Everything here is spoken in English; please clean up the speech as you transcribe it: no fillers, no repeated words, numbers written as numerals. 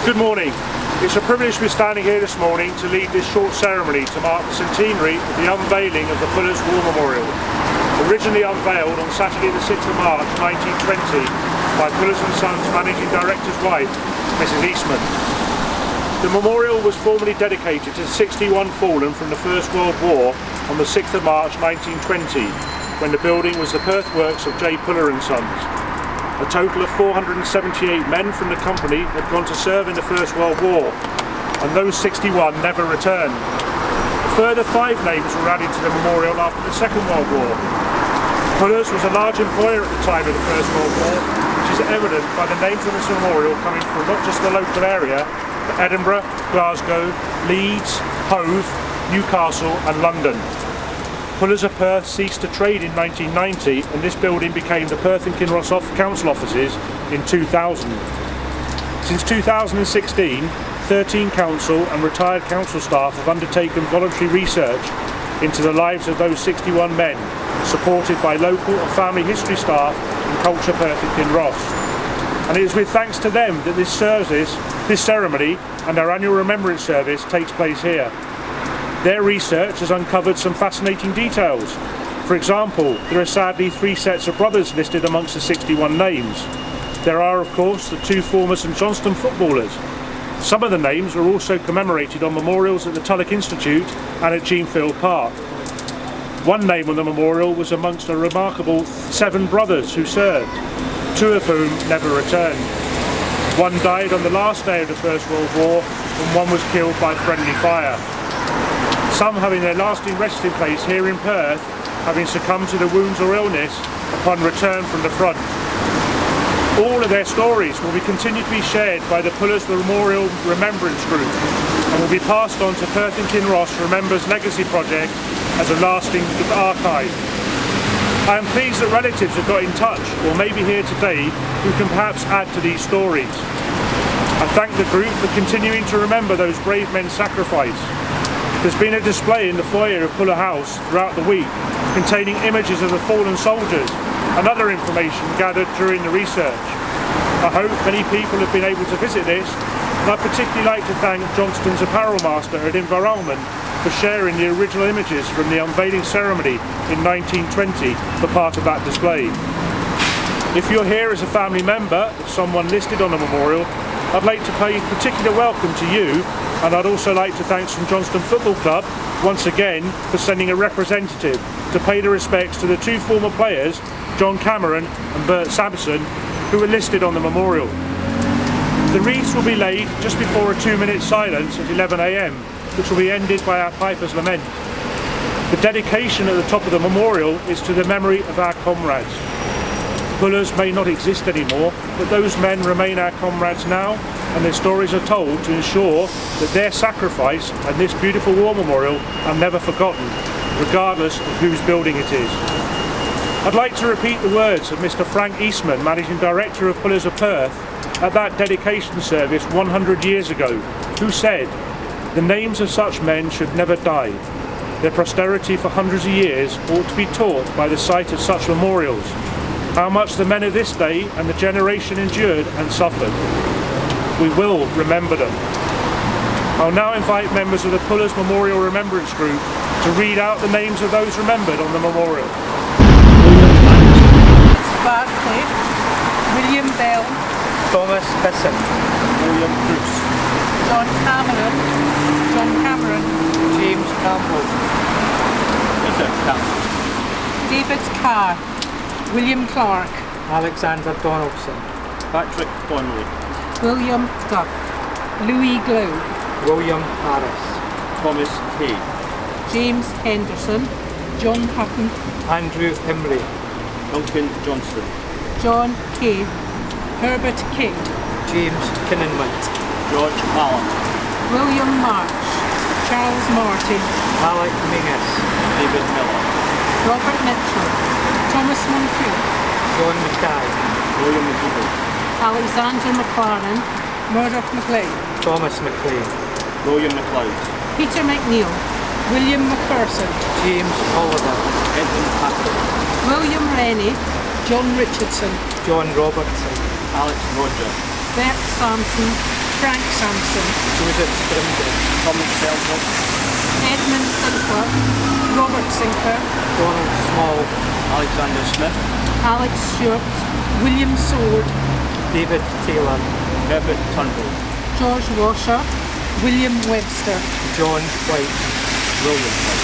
Good morning. It's a privilege to be standing here this morning to lead this short ceremony to mark the centenary of the unveiling of the Pullars War Memorial. Originally unveiled on Saturday the 6th of March 1920 by Pullars & Sons Managing Director's wife, Mrs. Eastman. The memorial was formally dedicated to the 61 fallen from the First World War on the 6th of March 1920, when the building was the Perth works of J. Puller & Sons. A total of 478 men from the company had gone to serve in the First World War, and those 61 never returned. A further 5 names were added to the memorial after the Second World War. Pullars was a large employer at the time of the First World War, which is evident by the names on this memorial coming from not just the local area, but Edinburgh, Glasgow, Leeds, Hove, Newcastle and London. Pullars of Perth ceased to trade in 1990, and this building became the Perth and Kinross Council offices in 2000. Since 2016, 13 council and retired council staff have undertaken voluntary research into the lives of those 61 men, supported by local and family history staff in Culture Perth and Kinross. And it is with thanks to them that this ceremony and our annual remembrance service takes place here. Their research has uncovered some fascinating details. For example, there are sadly 3 sets of brothers listed amongst the 61 names. There are, of course, the 2 former St Johnstone footballers. Some of the names are also commemorated on memorials at the Tulloch Institute and at Jeanfield Park. One name on the memorial was amongst a remarkable 7 brothers who served, 2 of whom never returned. One died on the last day of the First World War, and one was killed by friendly fire. Some having their lasting resting place here in Perth, having succumbed to the wounds or illness upon return from the front. All of their stories will be continued to be shared by the Pullars Memorial Remembrance Group and will be passed on to Perth and Kinross Remembers Legacy Project as a lasting archive. I am pleased that relatives have got in touch or may be here today who can perhaps add to these stories. I thank the group for continuing to remember those brave men's sacrifice. There's been a display in the foyer of Puller House throughout the week containing images of the fallen soldiers and other information gathered during the research. I hope many people have been able to visit this, and I'd particularly like to thank Johnston's apparel master at Unveiling for sharing the original images from the unveiling ceremony in 1920 for part of that display. If you're here as a family member of someone listed on the memorial, I'd like to pay particular welcome to you, and I'd also like to thank St Johnstone Football Club once again for sending a representative to pay the respects to the 2 former players, John Cameron and Bert Sampson, who were listed on the memorial. The wreaths will be laid just before a 2-minute silence at 11 AM, which will be ended by our Piper's Lament. The dedication at the top of the memorial is to the memory of our comrades. Pullars may not exist anymore, but those men remain our comrades now, and their stories are told to ensure that their sacrifice and this beautiful war memorial are never forgotten, regardless of whose building it is. I'd like to repeat the words of Mr. Frank Eastman, Managing Director of Pullars of Perth, at that dedication service 100 years ago, who said, "The names of such men should never die. Their posterity for hundreds of years ought to be taught by the sight of such memorials. How much the men of this day and the generation endured and suffered. We will remember them." I'll now invite members of the Pullars Memorial Remembrance Group to read out the names of those remembered on the memorial. Barclay, William Bell, Thomas Bissett, William Bruce, John Cameron, James Campbell, Peter Campbell, David Carr, William Clark, Alexander Donaldson, Patrick Donnelly, William Duff, Louis Glow, William Harris, Thomas Hay, James Henderson, John Hutton, Andrew Emery, Duncan Johnston, John Kay, Herbert King, James Kinnanmont, George Allen, William March, Charles Martin, Alec Mingus, David Miller, Robert Mitchell, Thomas Moncrief, John Mackay, William McGee, Alexander McLaren, Murdoch McLean, Thomas McLean, William McLeod, Peter McNeil, William McPherson, James Oliver, Edwin Patrick, William Rennie, John Richardson, John Robertson, Alex Roger, Bert Sampson, Frank Sampson, Joseph Scrimgeour, Thomas Belton, Edmund Sinclair, Robert Sinclair, Donald Small, Alexander Smith, Alex Stewart, William Sword, David Taylor, Herbert Turnbull, George Washer, William Webster. John White, William White.